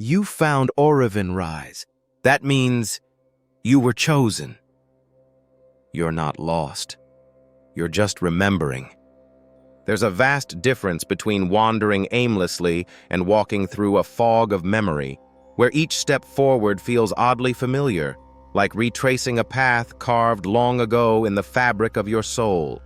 You found Orivyn rise. That means you were chosen. You're not lost. You're just remembering. There's a vast difference between wandering aimlessly and walking through a fog of memory, where each step forward feels oddly familiar, like retracing a path carved long ago in the fabric of your soul.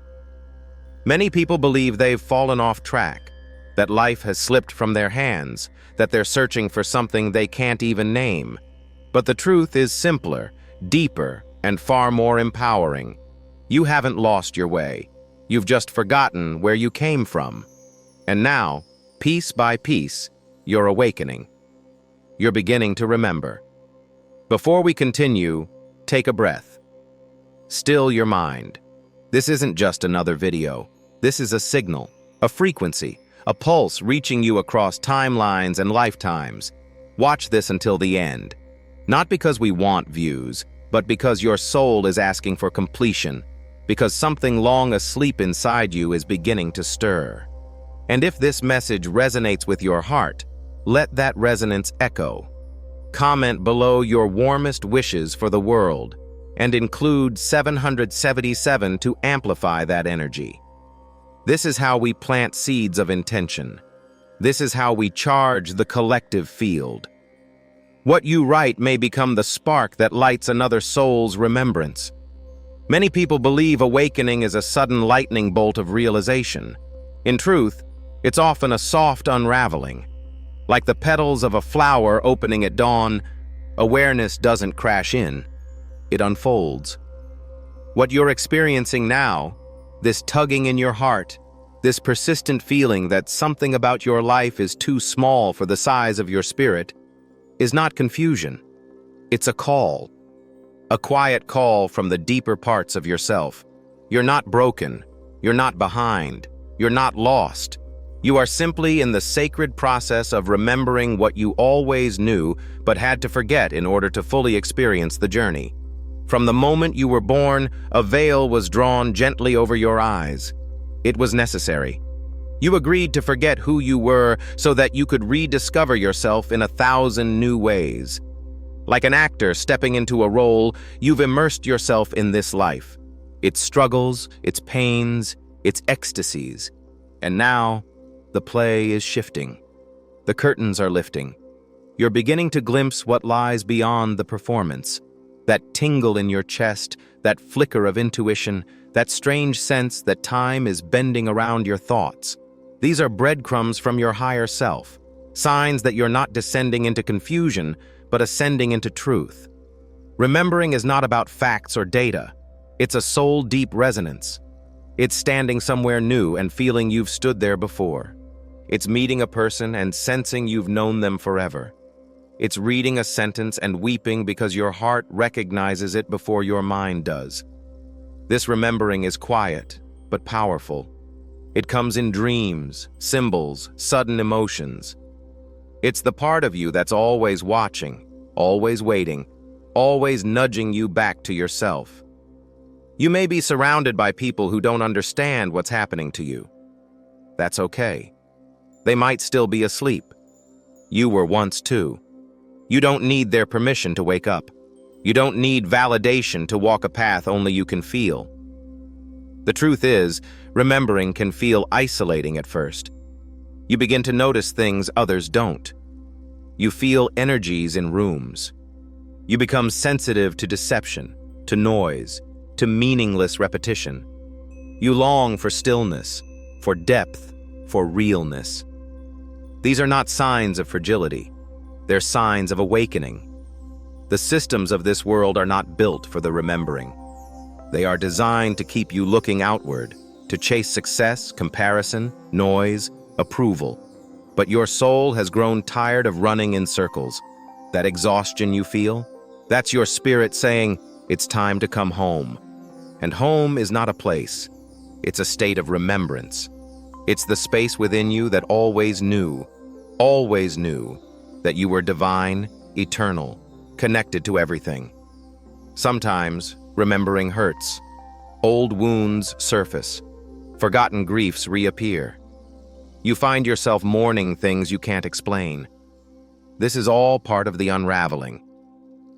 Many people believe they've fallen off track, that life has slipped from their hands, that they're searching for something they can't even name. But the truth is simpler, deeper, and far more empowering. You haven't lost your way. You've just forgotten where you came from. And now, piece by piece, you're awakening. You're beginning to remember. Before we continue, take a breath. Still your mind. This isn't just another video. This is a signal, a frequency, a pulse reaching you across timelines and lifetimes. Watch this until the end. Not because we want views, but because your soul is asking for completion, because something long asleep inside you is beginning to stir. And if this message resonates with your heart, let that resonance echo. Comment below your warmest wishes for the world, and include 777 to amplify that energy. This is how we plant seeds of intention. This is how we charge the collective field. What you write may become the spark that lights another soul's remembrance. Many people believe awakening is a sudden lightning bolt of realization. In truth, it's often a soft unraveling. Like the petals of a flower opening at dawn, awareness doesn't crash in. It unfolds. What you're experiencing now, this tugging in your heart, this persistent feeling that something about your life is too small for the size of your spirit, is not confusion. It's a call. A quiet call from the deeper parts of yourself. You're not broken. You're not behind. You're not lost. You are simply in the sacred process of remembering what you always knew but had to forget in order to fully experience the journey. From the moment you were born, a veil was drawn gently over your eyes. It was necessary. You agreed to forget who you were so that you could rediscover yourself in 1,000 new ways. Like an actor stepping into a role, you've immersed yourself in this life. Its struggles, its pains, its ecstasies. And now, the play is shifting. The curtains are lifting. You're beginning to glimpse what lies beyond the performance. That tingle in your chest, that flicker of intuition, that strange sense that time is bending around your thoughts. These are breadcrumbs from your higher self, signs that you're not descending into confusion, but ascending into truth. Remembering is not about facts or data. It's a soul-deep resonance. It's standing somewhere new and feeling you've stood there before. It's meeting a person and sensing you've known them forever. It's reading a sentence and weeping because your heart recognizes it before your mind does. This remembering is quiet, but powerful. It comes in dreams, symbols, sudden emotions. It's the part of you that's always watching, always waiting, always nudging you back to yourself. You may be surrounded by people who don't understand what's happening to you. That's okay. They might still be asleep. You were once too. You don't need their permission to wake up. You don't need validation to walk a path only you can feel. The truth is, remembering can feel isolating at first. You begin to notice things others don't. You feel energies in rooms. You become sensitive to deception, to noise, to meaningless repetition. You long for stillness, for depth, for realness. These are not signs of fragility. They're signs of awakening. The systems of this world are not built for the remembering. They are designed to keep you looking outward, to chase success, comparison, noise, approval. But your soul has grown tired of running in circles. That exhaustion you feel, that's your spirit saying, it's time to come home. And home is not a place. It's a state of remembrance. It's the space within you that always knew that you were divine, eternal, connected to everything. Sometimes, remembering hurts. Old wounds surface. Forgotten griefs reappear. You find yourself mourning things you can't explain. This is all part of the unraveling.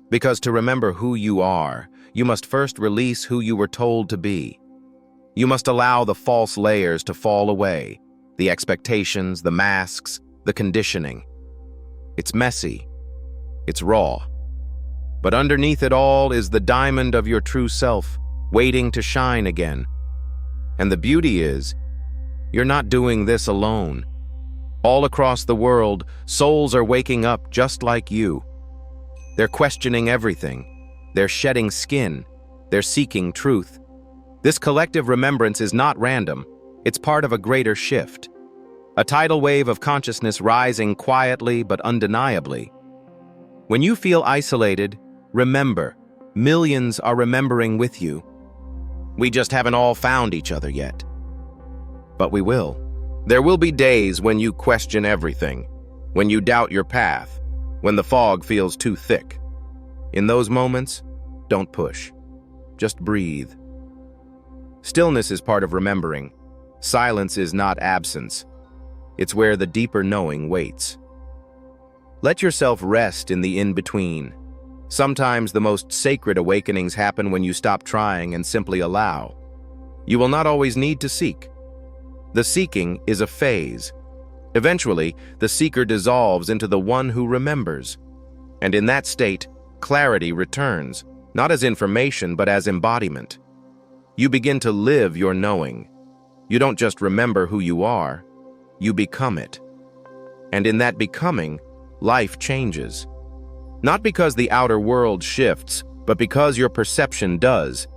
Because to remember who you are, you must first release who you were told to be. You must allow the false layers to fall away, the expectations, the masks, the conditioning. It's messy. It's raw. But underneath it all is the diamond of your true self, waiting to shine again. And the beauty is, you're not doing this alone. All across the world, souls are waking up just like you. They're questioning everything. They're shedding skin. They're seeking truth. This collective remembrance is not random. It's part of a greater shift. A tidal wave of consciousness rising quietly but undeniably. When you feel isolated, remember, millions are remembering with you. We just haven't all found each other yet. But we will. There will be days when you question everything, when you doubt your path, when the fog feels too thick. In those moments, don't push. Just breathe. Stillness is part of remembering. Silence is not absence. It's where the deeper knowing waits. Let yourself rest in the in-between. Sometimes the most sacred awakenings happen when you stop trying and simply allow. You will not always need to seek. The seeking is a phase. Eventually, the seeker dissolves into the one who remembers. And in that state, clarity returns, not as information but as embodiment. You begin to live your knowing. You don't just remember who you are, you become it. And in that becoming, life changes. Not because the outer world shifts, but because your perception does.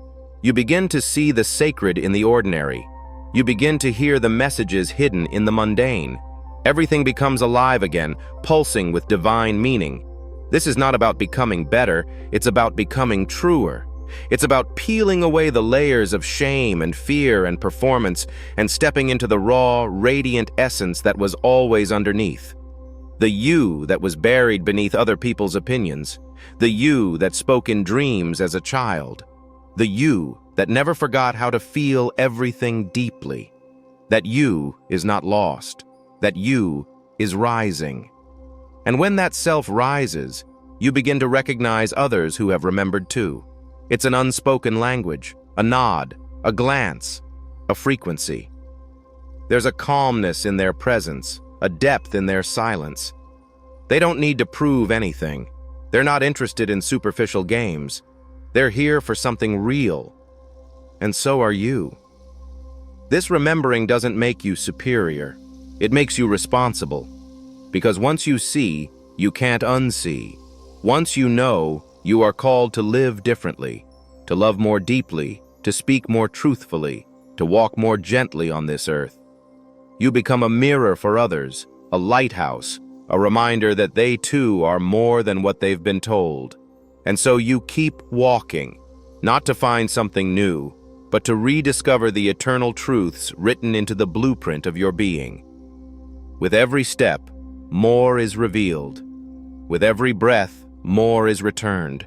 You begin to see the sacred in the ordinary. You begin to hear the messages hidden in the mundane. Everything becomes alive again, pulsing with divine meaning. This is not about becoming better, it's about becoming truer. It's about peeling away the layers of shame and fear and performance and stepping into the raw, radiant essence that was always underneath. The you that was buried beneath other people's opinions. The you that spoke in dreams as a child. The you that never forgot how to feel everything deeply. That you is not lost. That you is rising. And when that self rises, you begin to recognize others who have remembered too. It's an unspoken language, a nod, a glance, a frequency. There's a calmness in their presence, a depth in their silence. They don't need to prove anything. They're not interested in superficial games. They're here for something real. And so are you. This remembering doesn't make you superior. It makes you responsible. Because once you see, you can't unsee. Once you know, you are called to live differently, to love more deeply, to speak more truthfully, to walk more gently on this earth. You become a mirror for others, a lighthouse, a reminder that they too are more than what they've been told. And so you keep walking, not to find something new, but to rediscover the eternal truths written into the blueprint of your being. With every step, more is revealed. With every breath, more is returned.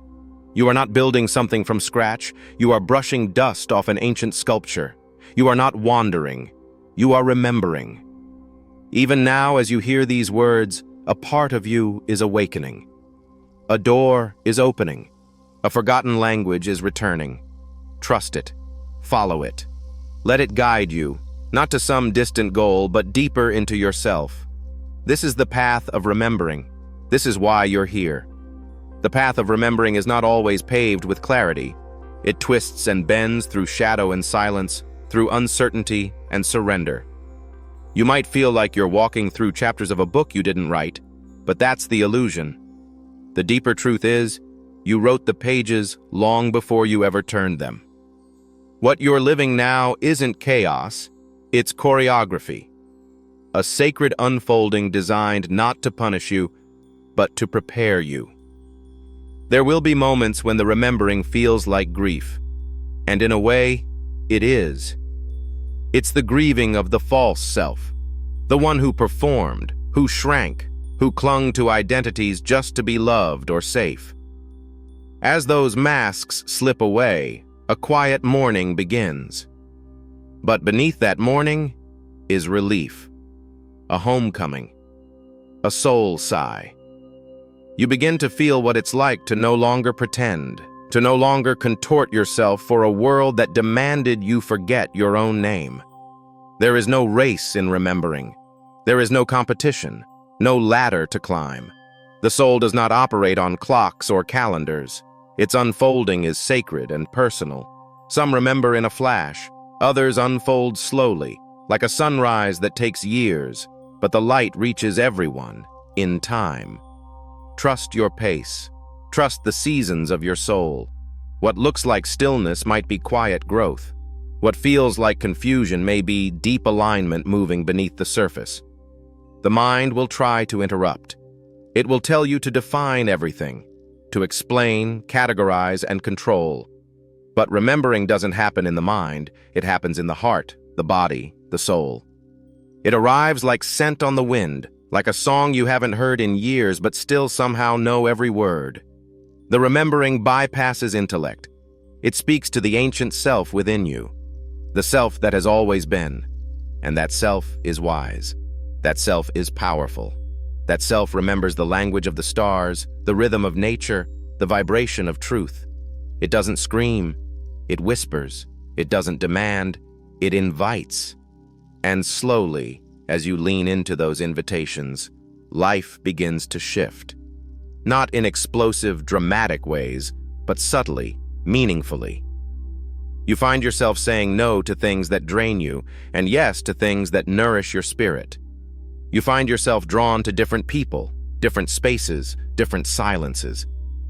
You are not building something from scratch. You are brushing dust off an ancient sculpture. You are not wandering. You are remembering. Even now, as you hear these words, a part of you is awakening. A door is opening. A forgotten language is returning. Trust it. Follow it. Let it guide you, not to some distant goal, but deeper into yourself. This is the path of remembering. This is why you're here. The path of remembering is not always paved with clarity. It twists and bends through shadow and silence, through uncertainty and surrender. You might feel like you're walking through chapters of a book you didn't write, but that's the illusion. The deeper truth is, you wrote the pages long before you ever turned them. What you're living now isn't chaos, it's choreography. A sacred unfolding designed not to punish you, but to prepare you. There will be moments when the remembering feels like grief, and in a way, it is. It's the grieving of the false self, the one who performed, who shrank, who clung to identities just to be loved or safe. As those masks slip away, a quiet mourning begins. But beneath that mourning is relief, a homecoming, a soul sigh. You begin to feel what it's like to no longer pretend, to no longer contort yourself for a world that demanded you forget your own name. There is no race in remembering. There is no competition, no ladder to climb. The soul does not operate on clocks or calendars. Its unfolding is sacred and personal. Some remember in a flash, others unfold slowly, like a sunrise that takes years, but the light reaches everyone in time. Trust your pace. Trust the seasons of your soul. What looks like stillness might be quiet growth. What feels like confusion may be deep alignment moving beneath the surface. The mind will try to interrupt. It will tell you to define everything, to explain, categorize, and control. But remembering doesn't happen in the mind, it happens in the heart, the body, the soul. It arrives like scent on the wind, like a song you haven't heard in years but still somehow know every word. The remembering bypasses intellect. It speaks to the ancient self within you, the self that has always been. And that self is wise. That self is powerful. That self remembers the language of the stars, the rhythm of nature, the vibration of truth. It doesn't scream, it whispers. It doesn't demand, it invites. And slowly, as you lean into those invitations, life begins to shift. Not in explosive, dramatic ways, but subtly, meaningfully. You find yourself saying no to things that drain you, and yes to things that nourish your spirit. You find yourself drawn to different people, different spaces, different silences.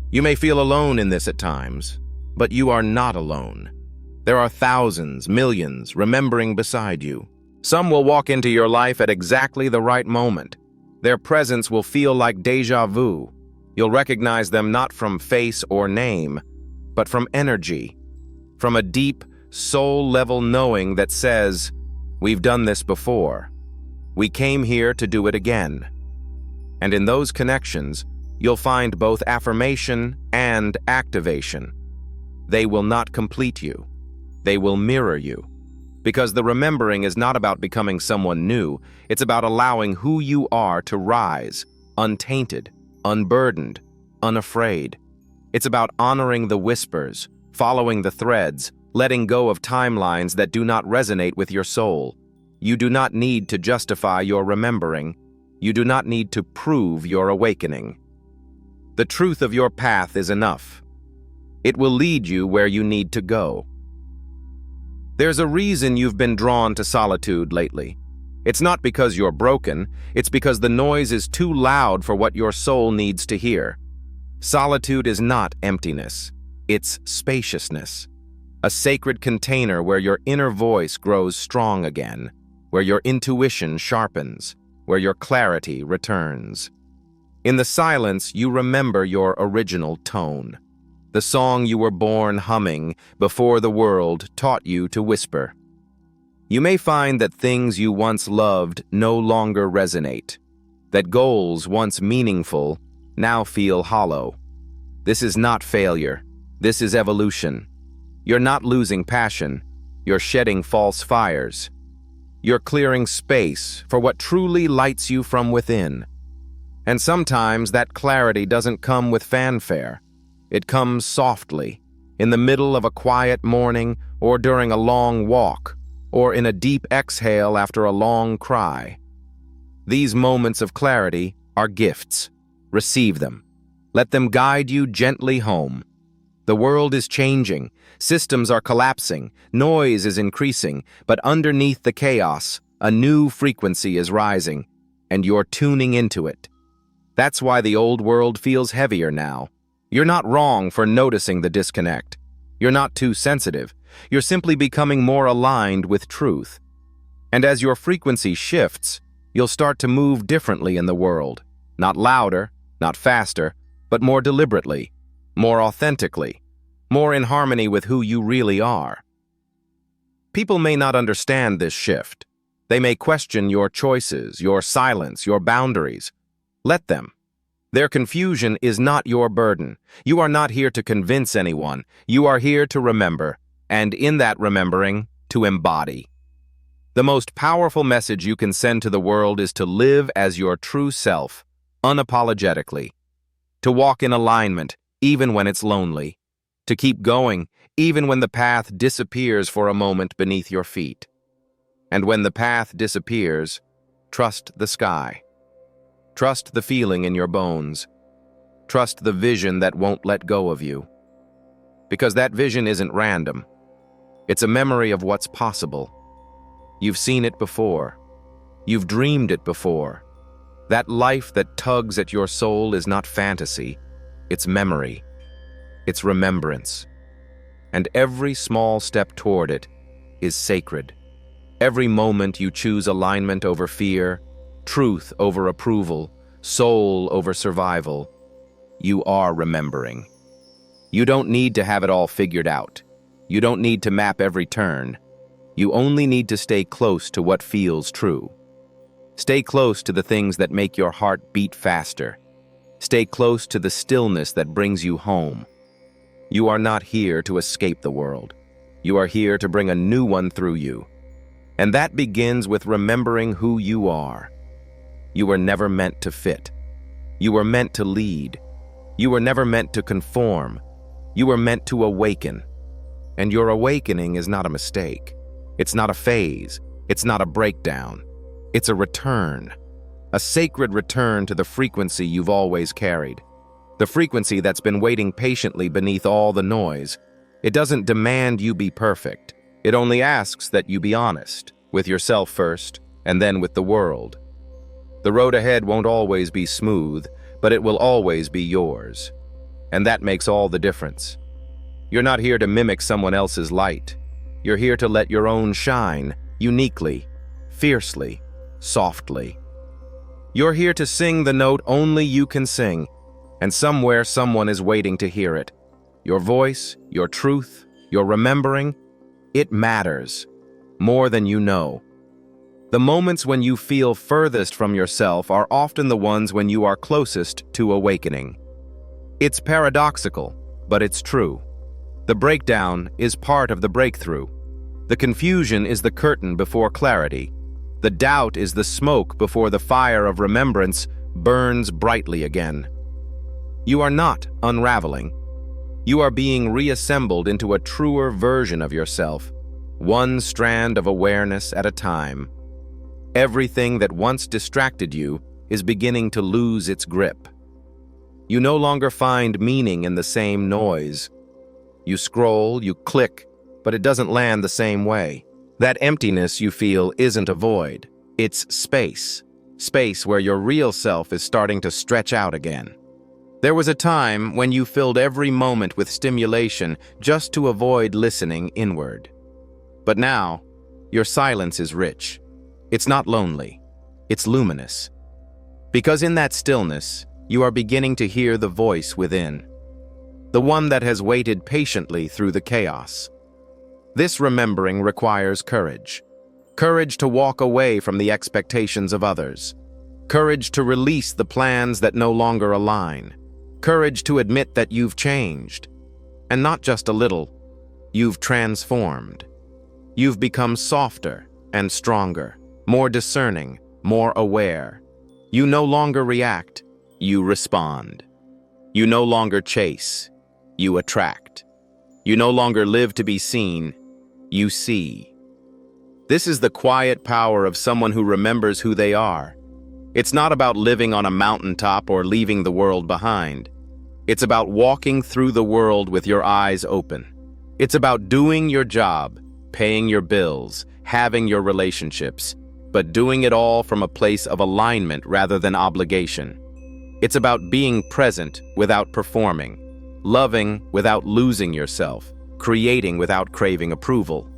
You may feel alone in this at times, but you are not alone. There are thousands, millions remembering beside you. Some will walk into your life at exactly the right moment. Their presence will feel like déjà vu. You'll recognize them not from face or name, but from energy, from a deep, soul-level knowing that says, "We've done this before. We came here to do it again." And in those connections, you'll find both affirmation and activation. They will not complete you. They will mirror you. Because the remembering is not about becoming someone new, it's about allowing who you are to rise, untainted, unburdened, unafraid. It's about honoring the whispers, following the threads, letting go of timelines that do not resonate with your soul. You do not need to justify your remembering. You do not need to prove your awakening. The truth of your path is enough. It will lead you where you need to go. There's a reason you've been drawn to solitude lately. It's not because you're broken, it's because the noise is too loud for what your soul needs to hear. Solitude is not emptiness, it's spaciousness. A sacred container where your inner voice grows strong again, where your intuition sharpens, where your clarity returns. In the silence, you remember your original tone. The song you were born humming before the world taught you to whisper. You may find that things you once loved no longer resonate, that goals once meaningful now feel hollow. This is not failure. This is evolution. You're not losing passion. You're shedding false fires. You're clearing space for what truly lights you from within. And sometimes that clarity doesn't come with fanfare. It comes softly, in the middle of a quiet morning, or during a long walk, or in a deep exhale after a long cry. These moments of clarity are gifts. Receive them. Let them guide you gently home. The world is changing, systems are collapsing, noise is increasing, but underneath the chaos, a new frequency is rising, and you're tuning into it. That's why the old world feels heavier now. You're not wrong for noticing the disconnect. You're not too sensitive. You're simply becoming more aligned with truth. And as your frequency shifts, you'll start to move differently in the world. Not louder, not faster, but more deliberately, more authentically, more in harmony with who you really are. People may not understand this shift. They may question your choices, your silence, your boundaries. Let them. Their confusion is not your burden. You are not here to convince anyone. You are here to remember, and in that remembering, to embody. The most powerful message you can send to the world is to live as your true self, unapologetically. to walk in alignment, even when it's lonely, to keep going, even when the path disappears for a moment beneath your feet. And when the path disappears, trust the sky. Trust the feeling in your bones. Trust the vision that won't let go of you. Because that vision isn't random. It's a memory of what's possible. You've seen it before. You've dreamed it before. That life that tugs at your soul is not fantasy. It's memory. It's remembrance. And every small step toward it is sacred. Every moment you choose alignment over fear, truth over approval, soul over survival, you are remembering. You don't need to have it all figured out. You don't need to map every turn. You only need to stay close to what feels true. Stay close to the things that make your heart beat faster. Stay close to the stillness that brings you home. You are not here to escape the world. You are here to bring a new one through you. And that begins with remembering who you are. You were never meant to fit. You were meant to lead. You were never meant to conform. You were meant to awaken. And your awakening is not a mistake. It's not a phase. It's not a breakdown. It's a return. A sacred return to the frequency you've always carried. The frequency that's been waiting patiently beneath all the noise. It doesn't demand you be perfect. It only asks that you be honest, with yourself first, and then with the world. The road ahead won't always be smooth, but it will always be yours. And that makes all the difference. You're not here to mimic someone else's light. You're here to let your own shine, uniquely, fiercely, softly. You're here to sing the note only you can sing, and somewhere someone is waiting to hear it. Your voice, your truth, your remembering, it matters, more than you know. The moments when you feel furthest from yourself are often the ones when you are closest to awakening. It's paradoxical, but it's true. The breakdown is part of the breakthrough. The confusion is the curtain before clarity. The doubt is the smoke before the fire of remembrance burns brightly again. You are not unraveling. You are being reassembled into a truer version of yourself, one strand of awareness at a time. Everything that once distracted you is beginning to lose its grip. You no longer find meaning in the same noise. You scroll, you click, but it doesn't land the same way. That emptiness you feel isn't a void. It's space. Space where your real self is starting to stretch out again. There was a time when you filled every moment with stimulation just to avoid listening inward. But now, your silence is rich. It's not lonely. It's luminous. Because in that stillness, you are beginning to hear the voice within. The one that has waited patiently through the chaos. This remembering requires courage. Courage to walk away from the expectations of others. Courage to release the plans that no longer align. Courage to admit that you've changed. And not just a little, you've transformed. You've become softer and stronger, more discerning, more aware. You no longer react, you respond. You no longer chase, you attract. You no longer live to be seen, you see. This is the quiet power of someone who remembers who they are. It's not about living on a mountaintop or leaving the world behind. It's about walking through the world with your eyes open. It's about doing your job, paying your bills, having your relationships, but doing it all from a place of alignment rather than obligation. It's about being present without performing, loving without losing yourself, creating without craving approval.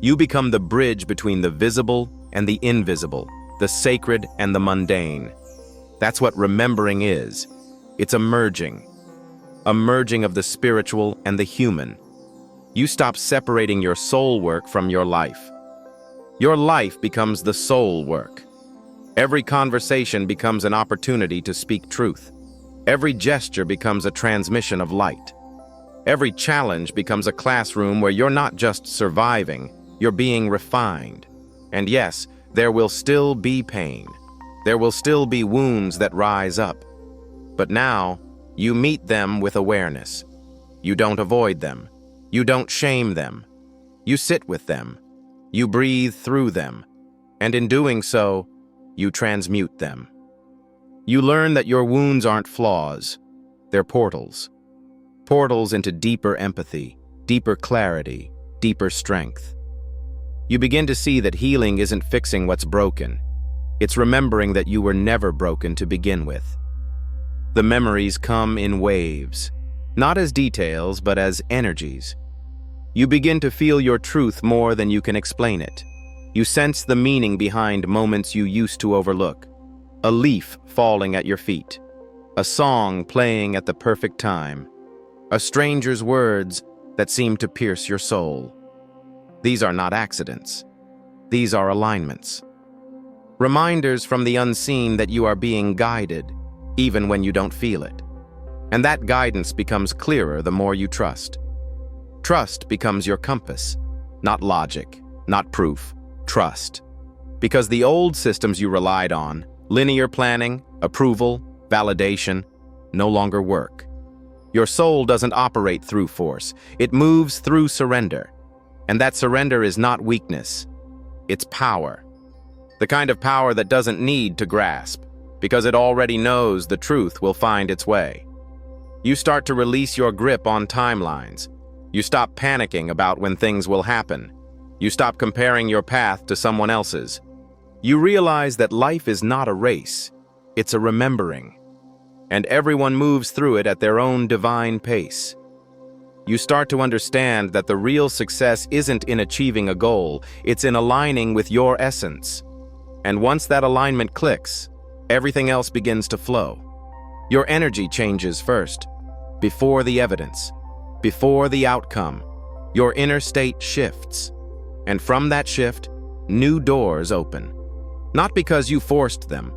You become the bridge between the visible and the invisible, the sacred and the mundane. That's what remembering is. It's a merging of the spiritual and the human. You stop separating your soul work from your life. Your life becomes the soul work. Every conversation becomes an opportunity to speak truth. Every gesture becomes a transmission of light. Every challenge becomes a classroom where you're not just surviving, you're being refined. And yes, there will still be pain. There will still be wounds that rise up. But now, You meet them with awareness. You don't avoid them. You don't shame them. You sit with them. You breathe through them. And in doing so, you transmute them. You learn that your wounds aren't flaws. They're portals. Portals into deeper empathy, deeper clarity, deeper strength. You begin to see that healing isn't fixing what's broken. It's remembering that you were never broken to begin with. The memories come in waves, not as details, but as energies. You begin to feel your truth more than you can explain it. You sense the meaning behind moments you used to overlook. A leaf falling at your feet. A song playing at the perfect time. A stranger's words that seem to pierce your soul. These are not accidents. These are alignments. Reminders from the unseen that you are being guided, even when you don't feel it. And that guidance becomes clearer the more you trust. Trust becomes your compass, not logic, not proof, trust. Because the old systems you relied on, linear planning, approval, validation, no longer work. Your soul doesn't operate through force, it moves through surrender. And that surrender is not weakness, it's power. The kind of power that doesn't need to grasp, because it already knows the truth will find its way. You start to release your grip on timelines. You stop panicking about when things will happen. You stop comparing your path to someone else's. You realize that life is not a race, it's a remembering. And everyone moves through it at their own divine pace. You start to understand that the real success isn't in achieving a goal, it's in aligning with your essence. And once that alignment clicks, everything else begins to flow. Your energy changes first, before the evidence, before the outcome. Your inner state shifts. And from that shift, new doors open. Not because you forced them,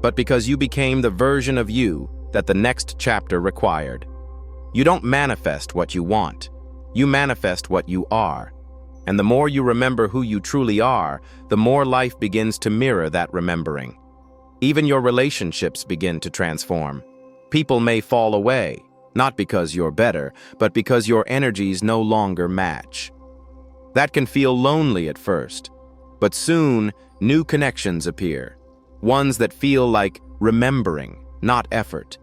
but because you became the version of you that the next chapter required. You don't manifest what you want. You manifest what you are. And the more you remember who you truly are, the more life begins to mirror that remembering. Even your relationships begin to transform. People may fall away, not because you're better, but because your energies no longer match. That can feel lonely at first, but soon new connections appear. Ones that feel like remembering, not effort.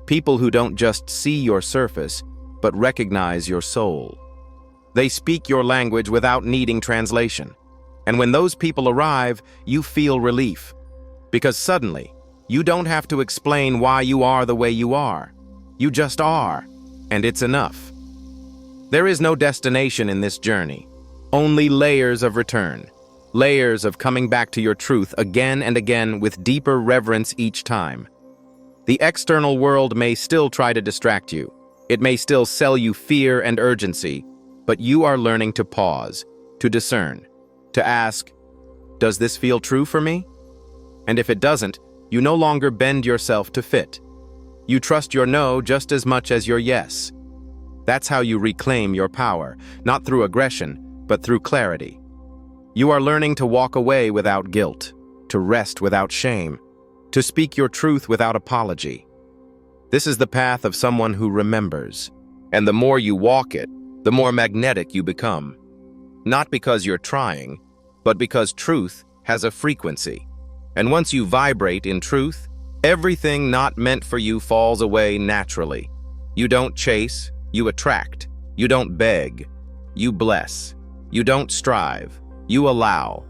People who don't just see your surface, but recognize your soul. They speak your language without needing translation. And when those people arrive, you feel relief. Because suddenly, you don't have to explain why you are the way you are. You just are, and it's enough. There is no destination in this journey, only layers of return. Layers of coming back to your truth again and again with deeper reverence each time. The external world may still try to distract you. It may still sell you fear and urgency, but you are learning to pause, to discern, to ask, does this feel true for me? And if it doesn't, you no longer bend yourself to fit. You trust your no just as much as your yes. That's how you reclaim your power, not through aggression, but through clarity. You are learning to walk away without guilt, to rest without shame, to speak your truth without apology. This is the path of someone who remembers, and the more you walk it, the more magnetic you become. Not because you're trying, but because truth has a frequency. And once you vibrate in truth, everything not meant for you falls away naturally. You don't chase, you attract. You don't beg, you bless. You don't strive, you allow.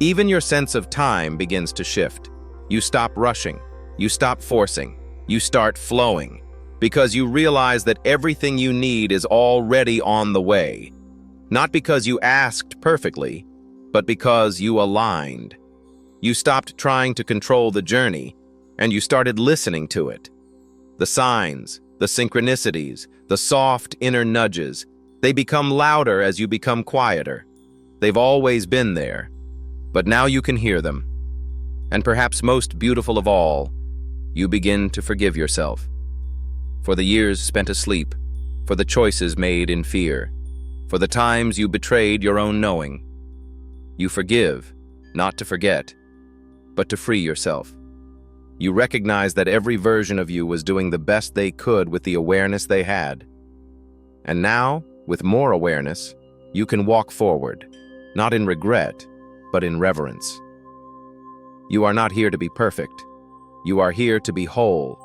Even your sense of time begins to shift. You stop rushing, you stop forcing, you start flowing, because you realize that everything you need is already on the way. Not because you asked perfectly, but because you aligned. You stopped trying to control the journey, and you started listening to it. The signs, the synchronicities, the soft inner nudges, they become louder as you become quieter. They've always been there, but now you can hear them. And perhaps most beautiful of all, you begin to forgive yourself. For the years spent asleep, for the choices made in fear, for the times you betrayed your own knowing. You forgive, not to forget, but to free yourself. You recognize that every version of you was doing the best they could with the awareness they had. And now, with more awareness, you can walk forward, not in regret, but in reverence. You are not here to be perfect. You are here to be whole.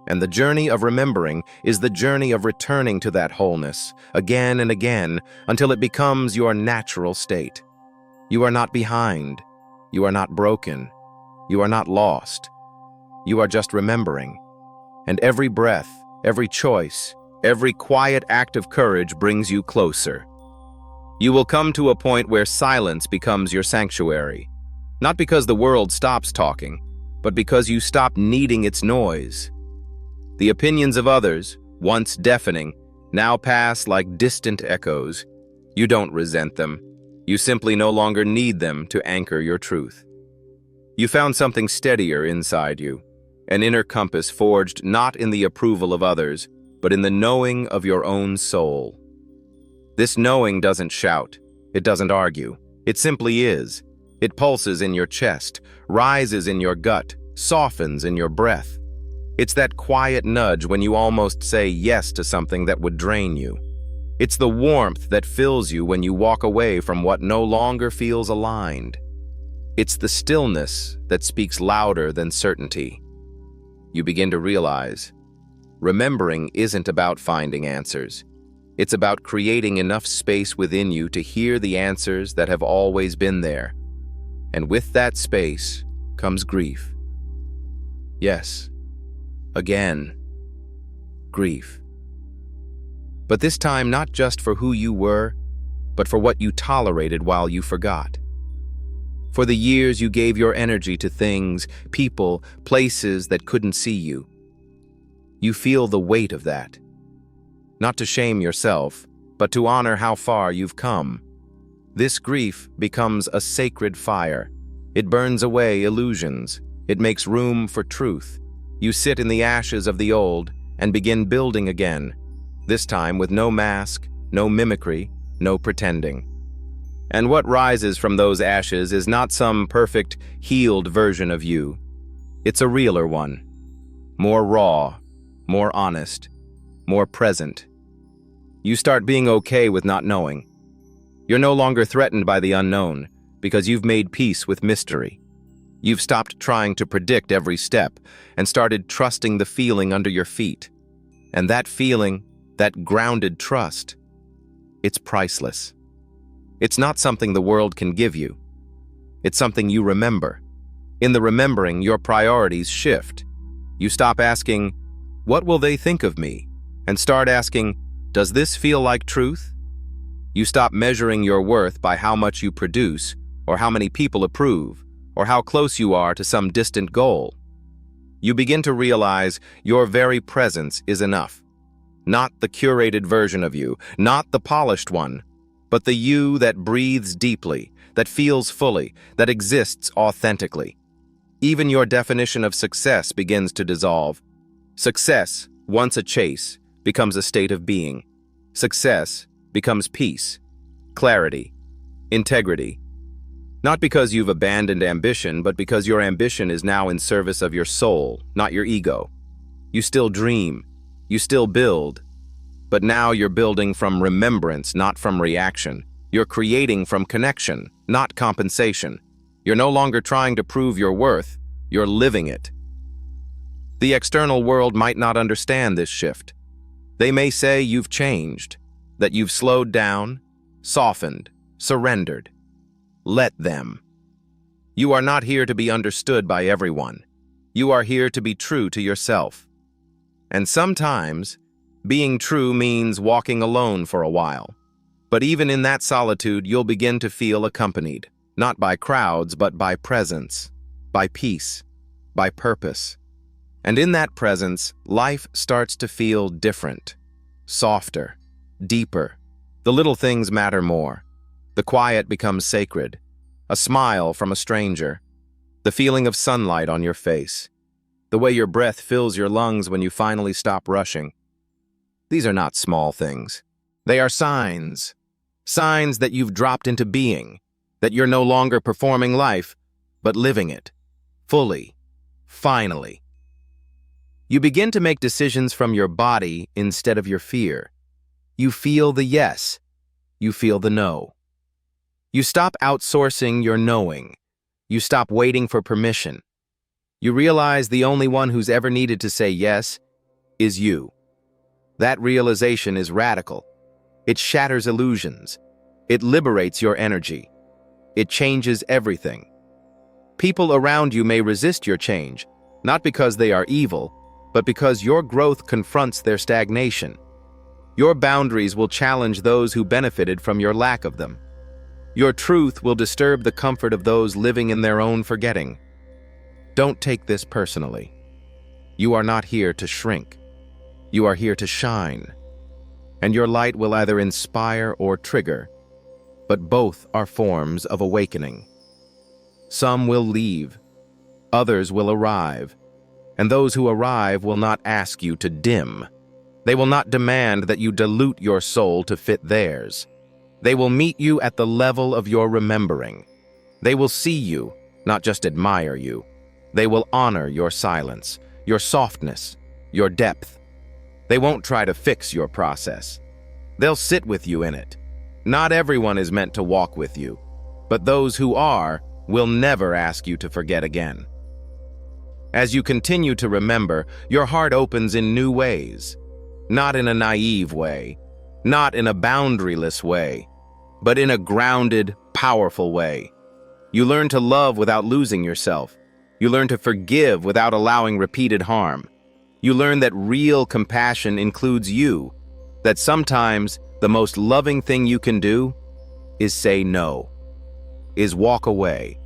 And the journey of remembering is the journey of returning to that wholeness again and again until it becomes your natural state. You are not behind. You are not broken. You are not lost. You are just remembering. And every breath, every choice, every quiet act of courage brings you closer. You will come to a point where silence becomes your sanctuary, not because the world stops talking, but because you stop needing its noise. The opinions of others, once deafening, now pass like distant echoes. You don't resent them. You simply no longer need them to anchor your truth. You found something steadier inside you, an inner compass forged not in the approval of others, but in the knowing of your own soul. This knowing doesn't shout, it doesn't argue, it simply is. It pulses in your chest, rises in your gut, softens in your breath. It's that quiet nudge when you almost say yes to something that would drain you. It's the warmth that fills you when you walk away from what no longer feels aligned. It's the stillness that speaks louder than certainty. You begin to realize, remembering isn't about finding answers. It's about creating enough space within you to hear the answers that have always been there. And with that space comes grief. Yes, again, grief. But this time not just for who you were, but for what you tolerated while you forgot. For the years you gave your energy to things, people, places that couldn't see you. You feel the weight of that. Not to shame yourself, but to honor how far you've come. This grief becomes a sacred fire. It burns away illusions. It makes room for truth. You sit in the ashes of the old and begin building again, this time with no mask, no mimicry, no pretending. And what rises from those ashes is not some perfect, healed version of you. It's a realer one. More raw, more honest, more present. You start being okay with not knowing. You're no longer threatened by the unknown because you've made peace with mystery. You've stopped trying to predict every step and started trusting the feeling under your feet. And that feeling, that grounded trust, it's priceless. It's not something the world can give you. It's something you remember. In the remembering, your priorities shift. You stop asking, "What will they think of me?" and start asking, "Does this feel like truth?" You stop measuring your worth by how much you produce, or how many people approve, or how close you are to some distant goal. You begin to realize your very presence is enough. Not the curated version of you, not the polished one, but the you that breathes deeply, that feels fully, that exists authentically. Even your definition of success begins to dissolve. Success, once a chase, becomes a state of being. Success becomes peace, clarity, integrity. Not because you've abandoned ambition, but because your ambition is now in service of your soul, not your ego. You still dream, you still build, but now you're building from remembrance, not from reaction. You're creating from connection, not compensation. You're no longer trying to prove your worth, you're living it. The external world might not understand this shift. They may say you've changed, that you've slowed down, softened, surrendered. Let them. You are not here to be understood by everyone. You are here to be true to yourself. And sometimes, being true means walking alone for a while. But even in that solitude, you'll begin to feel accompanied, not by crowds, but by presence, by peace, by purpose. And in that presence, life starts to feel different, softer, deeper. The little things matter more. The quiet becomes sacred. A smile from a stranger. The feeling of sunlight on your face. The way your breath fills your lungs when you finally stop rushing. These are not small things. They are signs. Signs that you've dropped into being. That you're no longer performing life, but living it. Fully. Finally. You begin to make decisions from your body instead of your fear. You feel the yes. You feel the no. You stop outsourcing your knowing. You stop waiting for permission. You realize the only one who's ever needed to say yes is you. That realization is radical. It shatters illusions. It liberates your energy. It changes everything. People around you may resist your change, not because they are evil, but because your growth confronts their stagnation. Your boundaries will challenge those who benefited from your lack of them. Your truth will disturb the comfort of those living in their own forgetting. Don't take this personally. You are not here to shrink. You are here to shine. And your light will either inspire or trigger, but both are forms of awakening. Some will leave, others will arrive, and those who arrive will not ask you to dim. They will not demand that you dilute your soul to fit theirs. They will meet you at the level of your remembering. They will see you, not just admire you. They will honor your silence, your softness, your depth. They won't try to fix your process. They'll sit with you in it. Not everyone is meant to walk with you, but those who are will never ask you to forget again. As you continue to remember, your heart opens in new ways. Not in a naive way, not in a boundaryless way, but in a grounded, powerful way. You learn to love without losing yourself. You learn to forgive without allowing repeated harm. You learn that real compassion includes you, that sometimes the most loving thing you can do is say no, is walk away,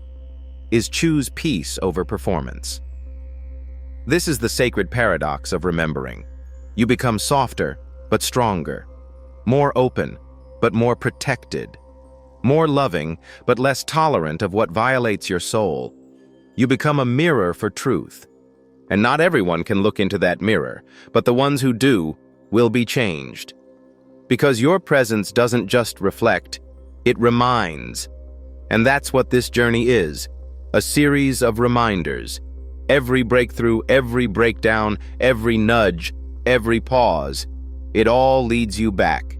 is choose peace over performance. This is the sacred paradox of remembering. You become softer, but stronger, more open, but more protected, more loving, but less tolerant of what violates your soul. You become a mirror for truth. And not everyone can look into that mirror, but the ones who do will be changed. Because your presence doesn't just reflect, it reminds. And that's what this journey is, a series of reminders. Every breakthrough, every breakdown, every nudge, every pause, it all leads you back.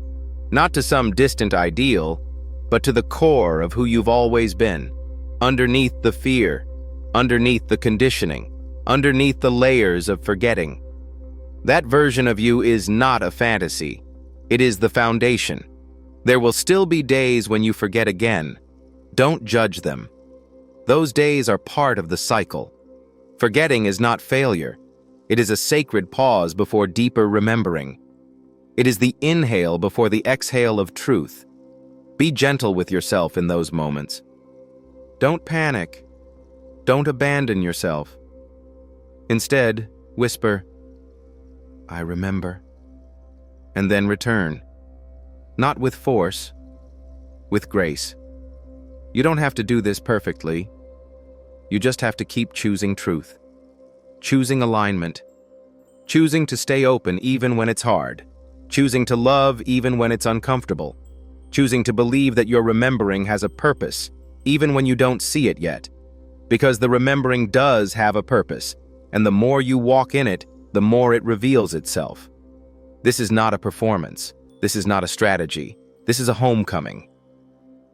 Not to some distant ideal, but to the core of who you've always been. Underneath the fear, underneath the conditioning, underneath the layers of forgetting. That version of you is not a fantasy. It is the foundation. There will still be days when you forget again. Don't judge them. Those days are part of the cycle. Forgetting is not failure. It is a sacred pause before deeper remembering. It is the inhale before the exhale of truth. Be gentle with yourself in those moments. Don't panic. Don't abandon yourself. Instead, whisper, "I remember," and then return. Not with force, with grace. You don't have to do this perfectly. You just have to keep choosing truth, choosing alignment, choosing to stay open even when it's hard, choosing to love even when it's uncomfortable, choosing to believe that your remembering has a purpose, even when you don't see it yet. Because the remembering does have a purpose, and the more you walk in it, the more it reveals itself. This is not a performance. This is not a strategy. This is a homecoming.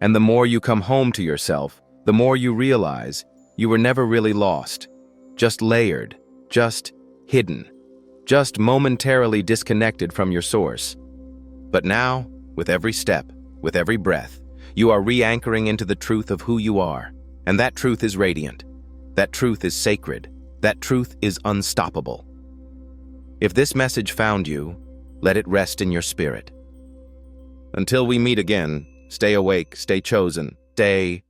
And the more you come home to yourself, the more you realize you were never really lost, just layered, just hidden, just momentarily disconnected from your source. But now, with every step, with every breath, you are re-anchoring into the truth of who you are. And that truth is radiant. That truth is sacred. That truth is unstoppable. If this message found you, let it rest in your spirit. Until we meet again, stay awake, stay chosen, stay